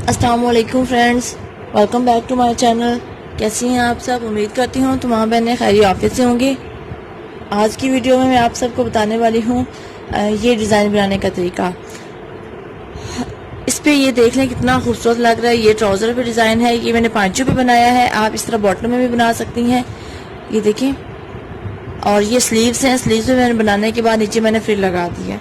अस्सलाम वालेकुम friends, welcome back to my channel. कैसी हैं आप सब? उम्मीद करती हूँ तमाम बहनें खैरी आफियत से होंगी। आज की वीडियो में मैं आप सबको बताने वाली हूँ ये डिज़ाइन बनाने का तरीका। इस पे ये देख लें कितना खूबसूरत लग रहा है। ये ट्राउज़र पे डिज़ाइन है, ये मैंने पांचों पे बनाया है। आप इस तरह बॉटम में भी बना सकती हैं, ये देखें। और ये स्लीव्स हैं, स्लीव्स में मैंने बनाने के बाद नीचे मैंने फ्रिल लगा दी है,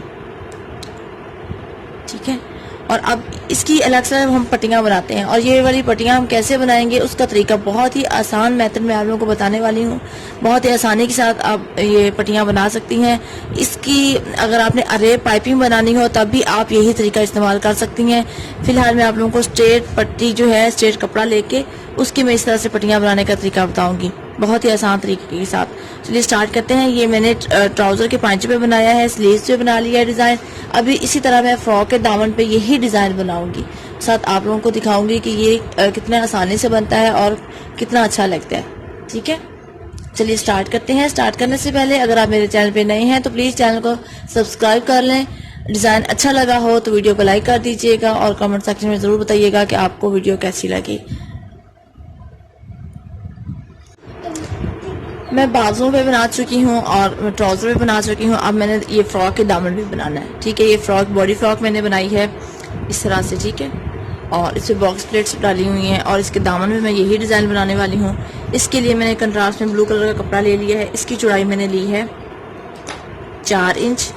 ठीक है। और अब इसकी अलग से हम पट्टियाँ बनाते हैं, और ये वाली पट्टियाँ हम कैसे बनाएंगे उसका तरीका बहुत ही आसान मेथड में आप लोगों को बताने वाली हूँ। बहुत ही आसानी के साथ आप ये पट्टियाँ बना सकती हैं। इसकी अगर आपने अरे पाइपिंग बनानी हो तब भी आप यही तरीका इस्तेमाल कर सकती हैं। फिलहाल मैं आप लोगों को स्ट्रेट पट्टी जो है, स्ट्रेट कपड़ा लेके उसकी मैं इस तरह से पट्टियाँ बनाने का तरीका बताऊँगी, बहुत ही आसान तरीके के साथ। चलिए स्टार्ट करते हैं। ये मैंने ट्राउज़र के पांचे पे बनाया है, स्लीव्स पे बना लिया है डिज़ाइन। अभी इसी तरह मैं फ्रॉक के दामन पे यही डिज़ाइन बनाऊंगी, साथ आप लोगों को दिखाऊंगी कि ये कितने आसानी से बनता है और कितना अच्छा लगता है, ठीक है। चलिए स्टार्ट करते हैं। स्टार्ट करने से पहले अगर आप मेरे चैनल पे नए हैं तो प्लीज़ चैनल को सब्सक्राइब कर लें। डिज़ाइन अच्छा लगा हो तो वीडियो को लाइक कर दीजिएगा और कमेंट सेक्शन में ज़रूर बताइएगा कि आपको वीडियो कैसी लगी। मैं बाजुओं पे बना चुकी हूँ और ट्राउज़र पे बना चुकी हूँ। अब मैंने ये फ्रॉक के दामन भी बनाना है, ठीक है। ये फ्रॉक बॉडी फ्रॉक मैंने बनाई है इस तरह से, ठीक है। और इस पर बॉक्स प्लेट्स डाली हुई हैं और इसके दामन में मैं यही डिज़ाइन बनाने वाली हूँ। इसके लिए मैंने कंट्रास्ट में ब्लू कलर का कपड़ा ले लिया है। इसकी चौड़ाई मैंने ली है 4 इंच,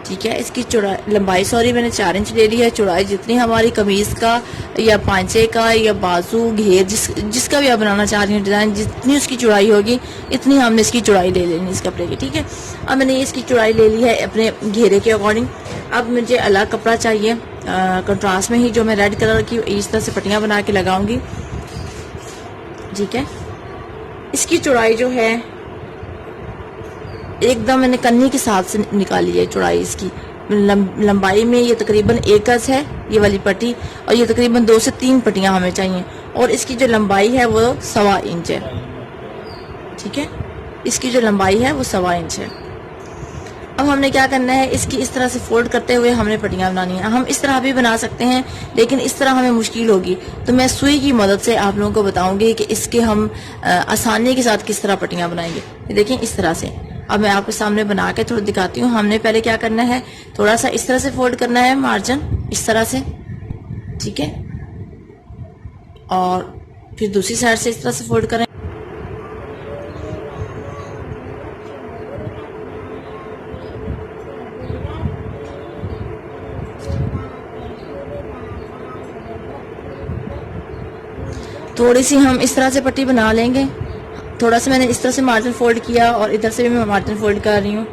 ठीक है। इसकी चौड़ाई लंबाई मैंने 4 इंच ले ली है। चौड़ाई जितनी हमारी कमीज़ का या पांचे का या बाजू घेर जिसका भी आप बनाना चाह रही हैं डिज़ाइन, जितनी उसकी चौड़ाई होगी इतनी हमने इसकी चौड़ाई ले लेनी इस कपड़े की, ठीक है। अब मैंने इसकी चौड़ाई ले ली है अपने घेरे के अकॉर्डिंग। अब मुझे अलग कपड़ा चाहिए कंट्रास्ट में ही, जो मैं रेड कलर की इस तरह से पट्टियाँ बना के लगाऊंगी, ठीक है। इसकी चौड़ाई जो है एकदम मैंने कन्नी के साथ से निकाली है चौड़ाई इसकी। लंबाई में ये तकरीबन 1 गज है ये वाली पट्टी, और ये तकरीबन 2 से 3 पट्टियां हमें चाहिए। और इसकी जो लंबाई है वो 1.25 इंच है, ठीक है। इसकी जो लंबाई है वो 1.25 इंच है। अब हमने क्या करना है, इसकी इस तरह से फोल्ड करते हुए हमने पट्टियां बनानी है। हम इस तरह भी बना सकते हैं, लेकिन इस तरह हमें मुश्किल होगी, तो मैं सुई की मदद से आप लोगों को बताऊंगी कि इसके हम आसानी के साथ किस तरह पट्टियां बनाएंगे। देखिए इस तरह से। अब मैं आपके सामने बना के थोड़ा दिखाती हूँ। हमने पहले क्या करना है, थोड़ा सा इस तरह से फोल्ड करना है मार्जिन, इस तरह से, ठीक है। और फिर दूसरी साइड से इस तरह से फोल्ड करें। थोड़ी सी हम इस तरह से पट्टी बना लेंगे। थोड़ा सा मैंने इस तरह से मार्जिन फोल्ड किया और इधर से भी मैं मार्जिन फोल्ड कर रही हूँ।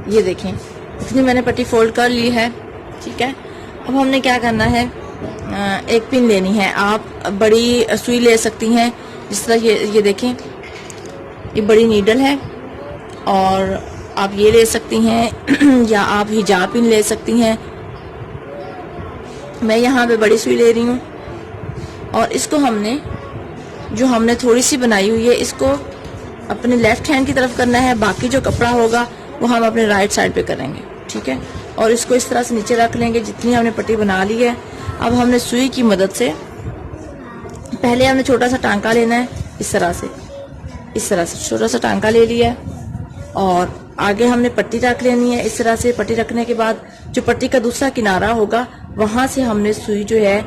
ये देखें इतनी मैंने पट्टी फोल्ड कर ली है, ठीक है। अब हमने क्या करना है, एक पिन लेनी है। आप बड़ी सुई ले सकती हैं, जिस तरह ये देखें, ये बड़ी नीडल है, और आप ये ले सकती हैं या आप हिजाब पिन ले सकती हैं। मैं यहाँ पे बड़ी सुई ले रही हूँ, और इसको हमने थोड़ी सी बनाई हुई है, इसको अपने लेफ्ट हैंड की तरफ करना है। बाकी जो कपड़ा होगा वो हम अपने राइट साइड पे करेंगे, ठीक है। और इसको इस तरह से नीचे रख लेंगे जितनी हमने पट्टी बना ली है। अब हमने सुई की मदद से पहले हमने छोटा सा टांका लेना है, इस तरह से छोटा सा टांका ले लिया है, और आगे हमने पट्टी रख लेनी है इस तरह से। पट्टी रखने के बाद जो पट्टी का दूसरा किनारा होगा वहां से हमने सुई जो है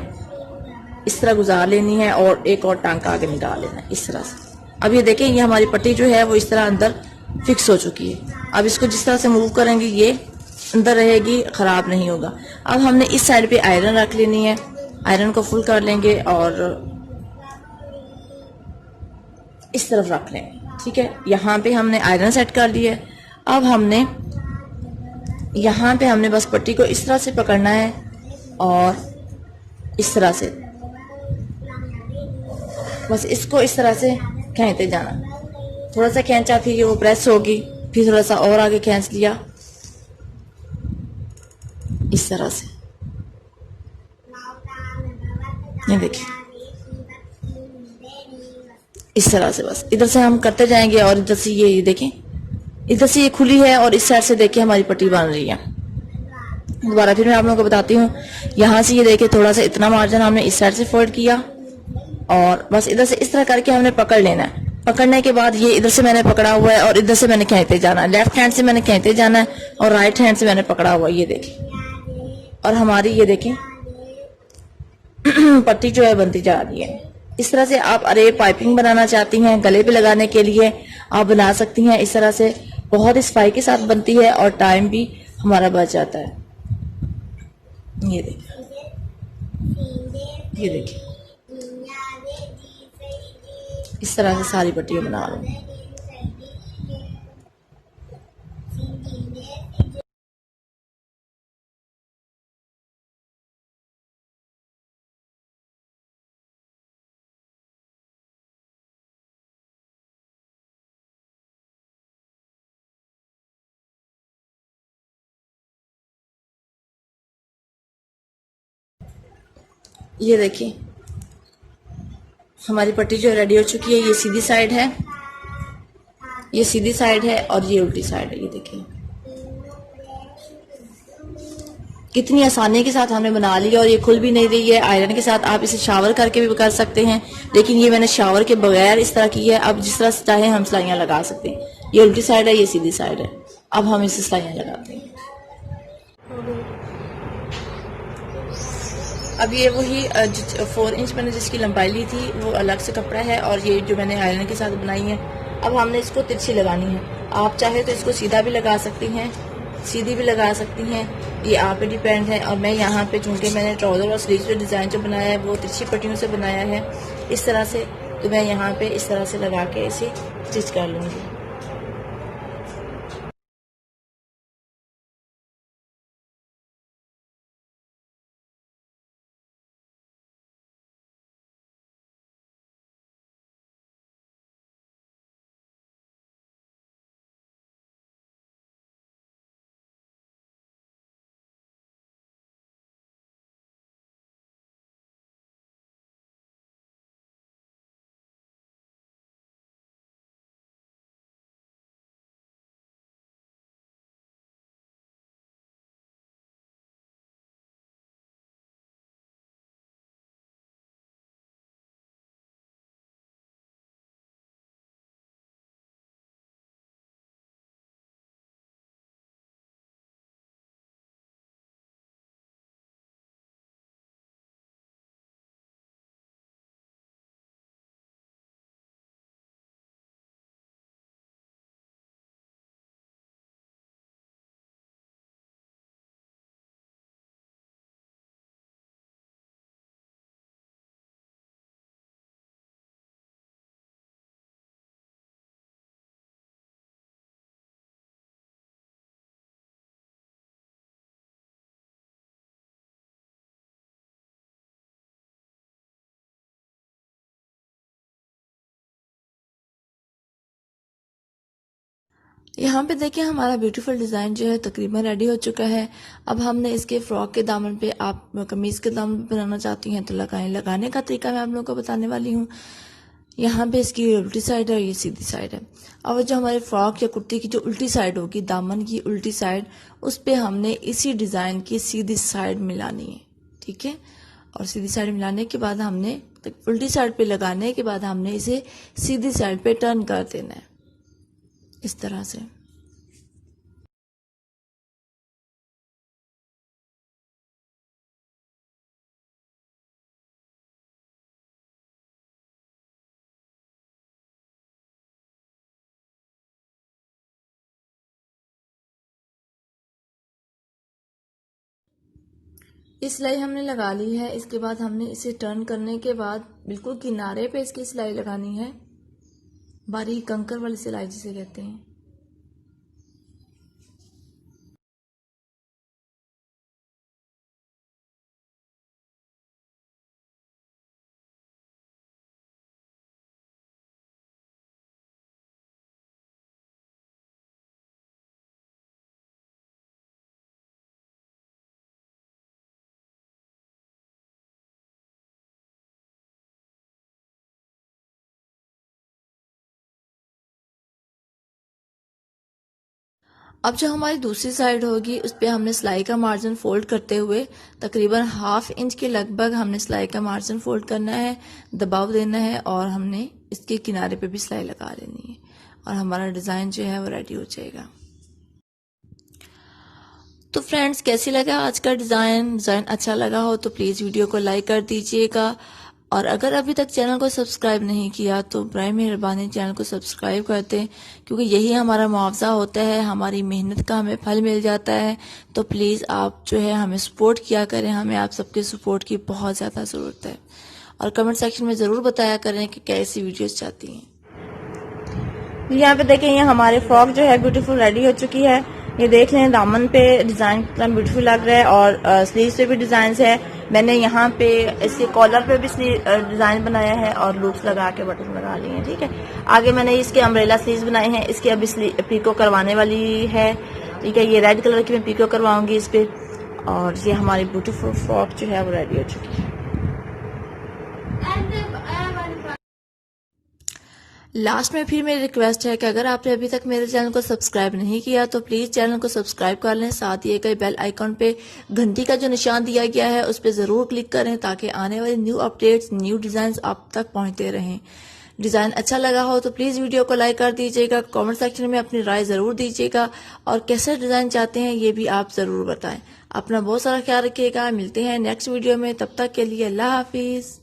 इस तरह गुजार लेनी है, और एक और टांका आगे निकाल लेना है इस तरह से। अब ये देखें, ये हमारी पट्टी जो है वो इस तरह अंदर फिक्स हो चुकी है। अब इसको जिस तरह से मूव करेंगे ये अंदर रहेगी, खराब नहीं होगा। अब हमने इस साइड पे आयरन रख लेनी है, आयरन को फुल कर लेंगे और इस तरफ रख लेंगे, ठीक है। यहाँ पे हमने आयरन सेट कर ली है। अब यहाँ पे हमने बस पट्टी को इस तरह से पकड़ना है और इस तरह से बस इसको इस तरह से खींचते जाना। थोड़ा सा खींचा, फिर वो प्रेस होगी, फिर थोड़ा सा और आगे खींच लिया इस तरह से। ये देखिए इस तरह से बस इधर से हम करते जाएंगे और इधर से ये देखें, इधर से ये खुली है और इस साइड से देखिए हमारी पट्टी बन रही है। दोबारा फिर मैं आप लोगों को बताती हूँ। यहाँ से ये देखिए थोड़ा सा इतना मार्जिन हमने इस साइड से फोल्ड किया और बस इधर से इस तरह करके हमने पकड़ लेना है। पकड़ने के बाद ये इधर से मैंने पकड़ा हुआ है और इधर से मैंने खींचते जाना है, लेफ्ट हैंड से मैंने खींचते जाना है और राइट हैंड से मैंने पकड़ा हुआ है, ये देखिए। और हमारी ये देखें पट्टी जो है बनती जा रही है। इस तरह से आप अरे पाइपिंग बनाना चाहती हैं गले पे लगाने के लिए आप बना सकती हैं। इस तरह से बहुत ही सफाई के साथ बनती है और टाइम भी हमारा बच जाता है। ये देखिए, ये देखिए, इस तरह से सारी पट्टियां बना लूंगी। ये देखिए हमारी पट्टी जो रेडी हो चुकी है। ये सीधी साइड है, ये सीधी साइड है और ये उल्टी साइड है। ये देखिए कितनी आसानी के साथ हमने बना ली और ये खुल भी नहीं रही है। आयरन के साथ आप इसे शावर करके भी कर सकते हैं, लेकिन ये मैंने शावर के बगैर इस तरह की है। अब जिस तरह से चाहे हम सिलाइयाँ लगा सकते हैं। ये उल्टी साइड है, ये सीधी साइड है। अब हम इसे सिलाइयाँ लगाते हैं। अब ये वही 4 इंच मैंने जिसकी लंबाई ली थी वो अलग से कपड़ा है और ये जो मैंने आयरन के साथ बनाई है। अब हमने इसको तिरछी लगानी है। आप चाहे तो इसको सीधा भी लगा सकती हैं, सीधी भी लगा सकती हैं, ये आप पे डिपेंड है। और मैं यहाँ पे चूंकि मैंने ट्राउजर और स्लीव पे डिज़ाइन जो बनाया है वो तिरछी पट्टियों से बनाया है इस तरह से, तो मैं यहाँ पे इस तरह से लगा के इसे स्टिच कर लूँगी। यहाँ पे देखिए हमारा ब्यूटीफुल डिज़ाइन जो है तकरीबन रेडी हो चुका है। अब हमने इसके फ्रॉक के दामन पे, आप कमीज़ के दामन पे बनाना चाहती हैं तो लगाएं। लगाने का तरीका मैं आप लोगों को बताने वाली हूँ। यहाँ पे इसकी उल्टी साइड है और ये सीधी साइड है। और जो हमारे फ्रॉक या कुर्ती की जो उल्टी साइड होगी, दामन की उल्टी साइड, उस पे हमने इसी डिज़ाइन की सीधी साइड मिलानी है, ठीक है। और सीधी साइड मिलाने के बाद हमने उल्टी साइड पे लगाने के बाद हमने इसे सीधी साइड पे टर्न कर देना है इस तरह से। ये सिलाई हमने लगा ली है। इसके बाद हमने इसे टर्न करने के बाद बिल्कुल किनारे पे इसकी सिलाई लगानी है, बारीक कंकर वाली सिलाई जिसे कहते हैं। अब जो हमारी दूसरी साइड होगी उस पे हमने सिलाई का मार्जिन फोल्ड करते हुए तकरीबन 1/2 इंच के लगभग हमने सिलाई का मार्जिन फोल्ड करना है, दबाव देना है और हमने इसके किनारे पे भी सिलाई लगा लेनी है और हमारा डिजाइन जो है वो रेडी हो जाएगा। तो फ्रेंड्स, कैसी लगा आज का डिजाइन अच्छा लगा हो तो प्लीज वीडियो को लाइक कर दीजिएगा और अगर अभी तक चैनल को सब्सक्राइब नहीं किया तो बराए मेहरबानी चैनल को सब्सक्राइब कर दें, क्योंकि यही हमारा मुआवजा होता है, हमारी मेहनत का हमें फल मिल जाता है। तो प्लीज आप जो है हमें सपोर्ट किया करें, हमें आप सबके सपोर्ट की बहुत ज्यादा जरूरत है और कमेंट सेक्शन में जरूर बताया करें कि कैसी वीडियोस चाहती हैं। यहाँ पे देखें, ये हमारे फ्रॉक जो है ब्यूटीफुल रेडी हो चुकी है। ये देख लें, दामन पे डिजाइन कितना ब्यूटीफुल लग रहा है और स्लीव्स पे भी डिजाइन है। मैंने यहाँ पे इसके कॉलर पे भी डिजाइन बनाया है और लूप्स लगा के बटन लगा लिए हैं। ठीक है, आगे मैंने इसके अम्ब्रेला स्लीव्स बनाए हैं, इसके अभी पीको करवाने वाली है। ठीक है, ये रेड कलर की मैं पीको करवाऊंगी इस पे और ये हमारी ब्यूटीफुल फ्रॉक जो है वो रेडी हो चुकी है। लास्ट में फिर मेरी रिक्वेस्ट है कि अगर आपने अभी तक मेरे चैनल को सब्सक्राइब नहीं किया तो प्लीज चैनल को सब्सक्राइब कर लें, साथ ही एक बेल आइकॉन पे घंटी का जो निशान दिया गया है उस पर जरूर क्लिक करें ताकि आने वाले न्यू अपडेट्स, न्यू डिजाइन आप तक पहुंचते रहें। डिजाइन अच्छा लगा हो तो प्लीज वीडियो को लाइक कर दीजिएगा, कमेंट सेक्शन में अपनी राय जरूर दीजिएगा और कैसे डिजाइन चाहते हैं ये भी आप जरूर बताएं। अपना बहुत सारा ख्याल रखिएगा, मिलते हैं नेक्स्ट वीडियो में, तब तक के लिए अल्लाह हाफिज।